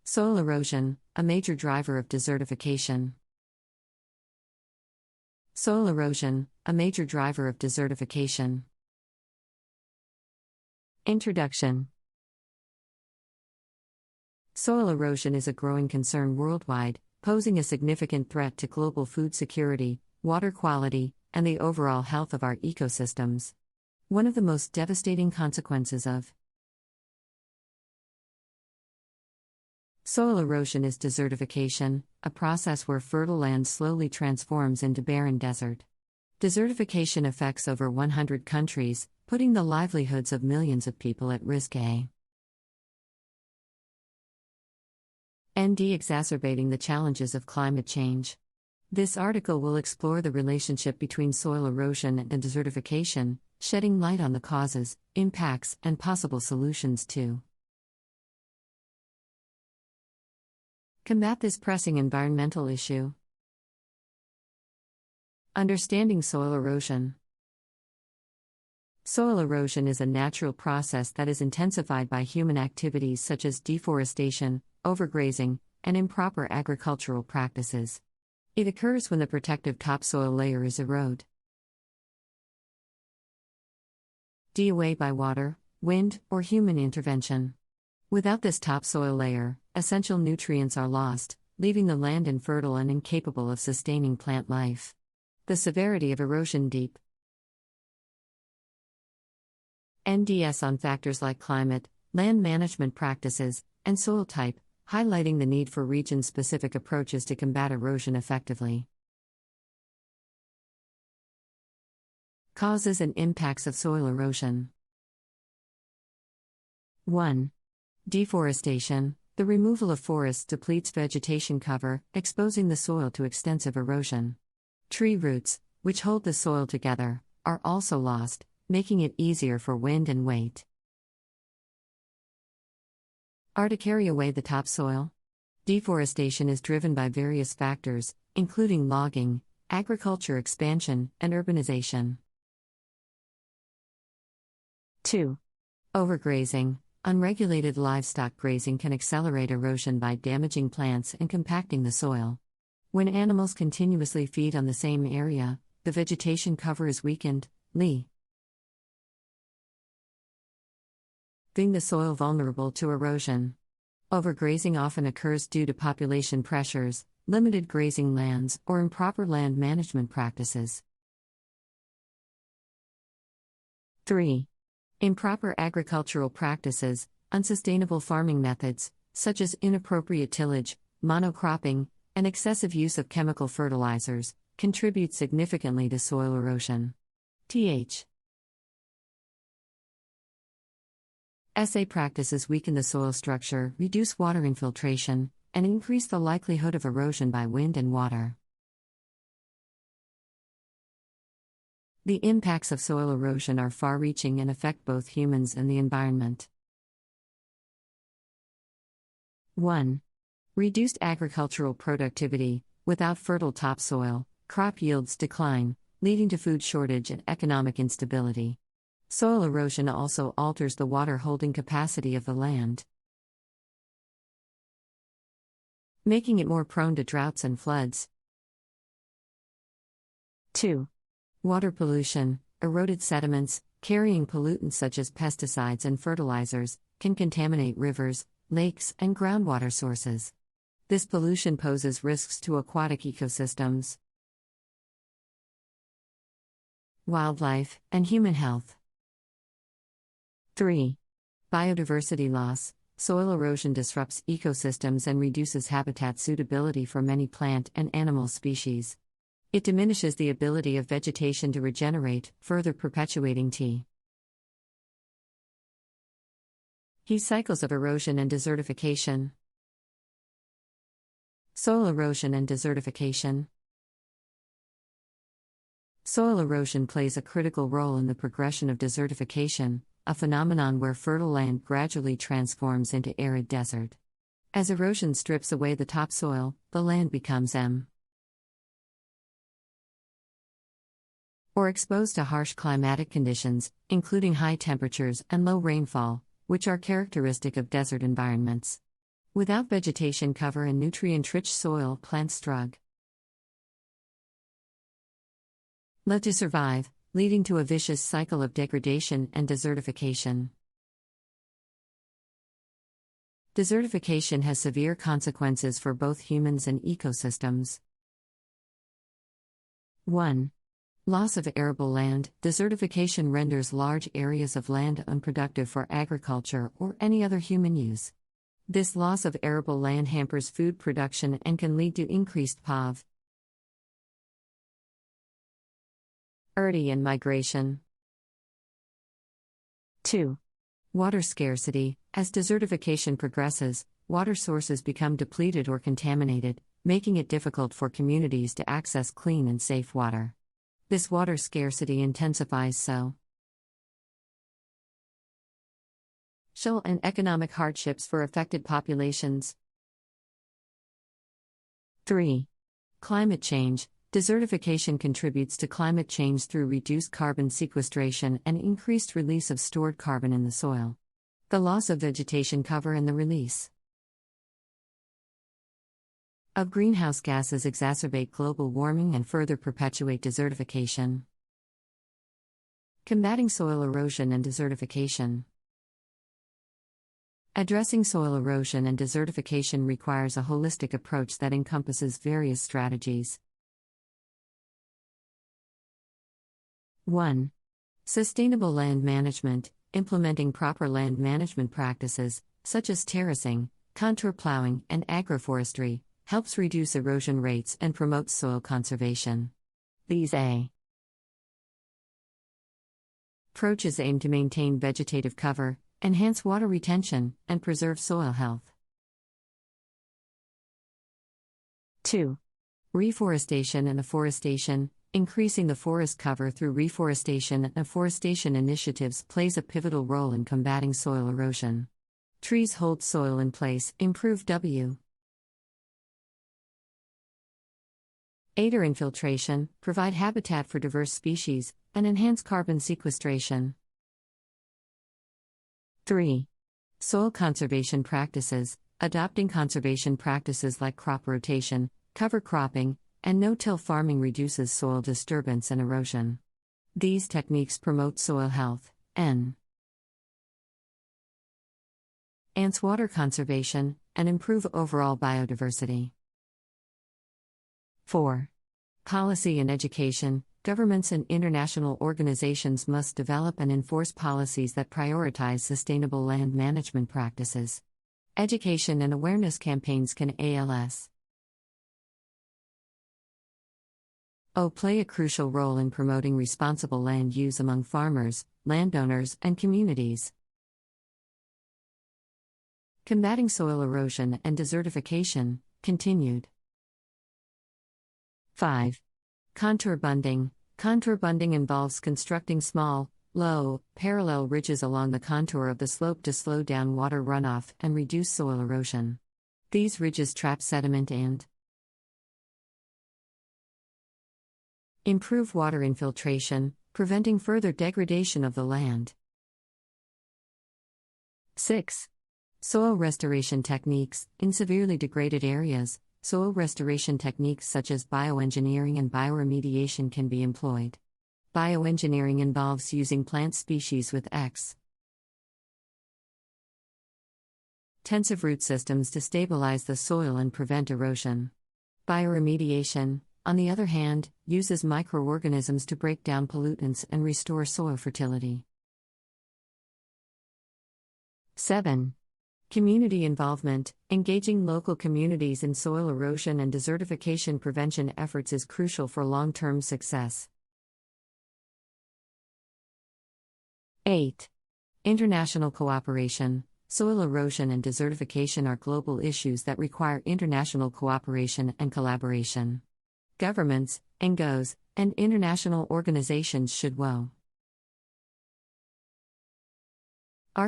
Soil erosion, a major driver of desertification. Soil erosion, a major driver of desertification. Introduction. Soil erosion is a growing concern worldwide, posing a significant threat to global food security, water quality, and the overall health of our ecosystems. One of the most devastating consequences of soil erosion is desertification, a process where fertile land slowly transforms into barren desert. Desertification affects over 100 countries, putting the livelihoods of millions of people at risk. Exacerbating the challenges of climate change. This article will explore the relationship between soil erosion and desertification, shedding light on the causes, impacts, and possible solutions to combat this pressing environmental issue. Understanding soil erosion. Soil erosion is a natural process that is intensified by human activities such as deforestation, overgrazing, and improper agricultural practices. It occurs when the protective topsoil layer is eroded away by water, wind, or human intervention. Without this topsoil layer, essential nutrients are lost, leaving the land infertile and incapable of sustaining plant life. The severity of erosion deep. NDS on factors like climate, land management practices, and soil type, highlighting the need for region-specific approaches to combat erosion effectively. Causes and impacts of soil erosion. 1. Deforestation. The removal of forests depletes vegetation cover, exposing the soil to extensive erosion. Tree roots, which hold the soil together, are also lost, making it easier for wind and weight to carry away the topsoil. Deforestation is driven by various factors, including logging, agriculture expansion, and urbanization. 2. Overgrazing. Unregulated livestock grazing can accelerate erosion by damaging plants and compacting the soil. When animals continuously feed on the same area, the vegetation cover is weakened, leaving the soil vulnerable to erosion. Overgrazing often occurs due to population pressures, limited grazing lands, or improper land management practices. 3. Improper agricultural practices, unsustainable farming methods, such as inappropriate tillage, monocropping, and excessive use of chemical fertilizers, contribute significantly to soil erosion. SA practices weaken the soil structure, reduce water infiltration, and increase the likelihood of erosion by wind and water. The impacts of soil erosion are far-reaching and affect both humans and the environment. 1. Reduced agricultural productivity. Without fertile topsoil, crop yields decline, leading to food shortage and economic instability. Soil erosion also alters the water-holding capacity of the land, making it more prone to droughts and floods. 2. Water pollution. Eroded sediments, carrying pollutants such as pesticides and fertilizers, can contaminate rivers, lakes, and groundwater sources. This pollution poses risks to aquatic ecosystems, wildlife, and human health. 3. Biodiversity loss. Soil erosion disrupts ecosystems and reduces habitat suitability for many plant and animal species. It diminishes the ability of vegetation to regenerate, further perpetuating heat cycles of erosion and desertification. Soil erosion and desertification. Soil erosion plays a critical role in the progression of desertification, a phenomenon where fertile land gradually transforms into arid desert. As erosion strips away the topsoil, the land becomes or exposed to harsh climatic conditions, including high temperatures and low rainfall, which are characteristic of desert environments. Without vegetation cover and nutrient-rich soil, plants struggle to survive, leading to a vicious cycle of degradation and desertification. Desertification has severe consequences for both humans and ecosystems. 1. Loss of arable land. Desertification renders large areas of land unproductive for agriculture or any other human use. This loss of arable land hampers food production and can lead to increased poverty and migration. 2. Water scarcity. As desertification progresses, water sources become depleted or contaminated, making it difficult for communities to access clean and safe water. This water scarcity intensifies social and economic hardships for affected populations. 3. Climate change. Desertification contributes to climate change through reduced carbon sequestration and increased release of stored carbon in the soil. The loss of vegetation cover and the release of greenhouse gases exacerbate global warming and further perpetuate desertification. Combating soil erosion and desertification. Addressing soil erosion and desertification requires a holistic approach that encompasses various strategies. 1. Sustainable land management. Implementing proper land management practices, such as terracing, contour plowing, and agroforestry, helps reduce erosion rates and promotes soil conservation. These approaches aim to maintain vegetative cover, enhance water retention, and preserve soil health. 2. Reforestation and afforestation. Increasing the forest cover through reforestation and afforestation initiatives plays a pivotal role in combating soil erosion. Trees hold soil in place, improve water infiltration, provide habitat for diverse species, and enhance carbon sequestration. 3. Soil conservation practices. Adopting conservation practices like crop rotation, cover cropping, and no-till farming reduces soil disturbance and erosion. These techniques promote soil health, enhance water conservation, and improve overall biodiversity. 4. Policy and education. Governments and international organizations must develop and enforce policies that prioritize sustainable land management practices. Education and awareness campaigns can play a crucial role in promoting responsible land use among farmers, landowners, and communities. Combating soil erosion and desertification, continued. 5. Contour bunding. Contour bunding involves constructing small, low, parallel ridges along the contour of the slope to slow down water runoff and reduce soil erosion. These ridges trap sediment and improve water infiltration, preventing further degradation of the land. 6. Soil restoration techniques. In severely degraded areas, soil restoration techniques such as bioengineering and bioremediation can be employed. Bioengineering involves using plant species with extensive root systems to stabilize the soil and prevent erosion. Bioremediation, on the other hand, uses microorganisms to break down pollutants and restore soil fertility. 7. Community involvement. Engaging local communities in soil erosion and desertification prevention efforts is crucial for long-term success. 8. International cooperation. Soil erosion and desertification are global issues that require international cooperation and collaboration. Governments, NGOs, and international organizations should work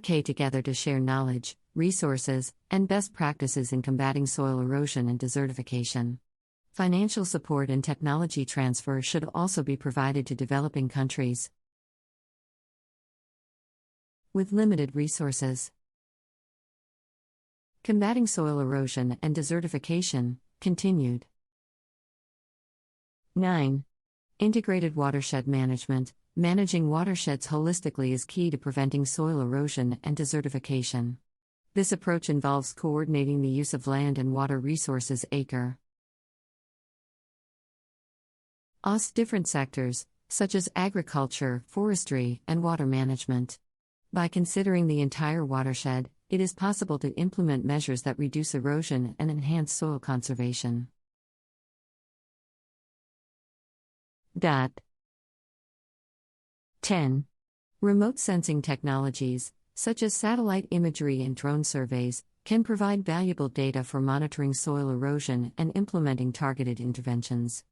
together to share knowledge, resources, and best practices in combating soil erosion and desertification. Financial support and technology transfer should also be provided to developing countries with limited resources. Combating soil erosion and desertification, continued. 9. Integrated watershed management. Managing watersheds holistically is key to preventing soil erosion and desertification. This approach involves coordinating the use of land and water resources acre. Across different sectors, such as agriculture, forestry, and water management. By considering the entire watershed, it is possible to implement measures that reduce erosion and enhance soil conservation. 10. Remote sensing technologies, such as satellite imagery and drone surveys, can provide valuable data for monitoring soil erosion and implementing targeted interventions.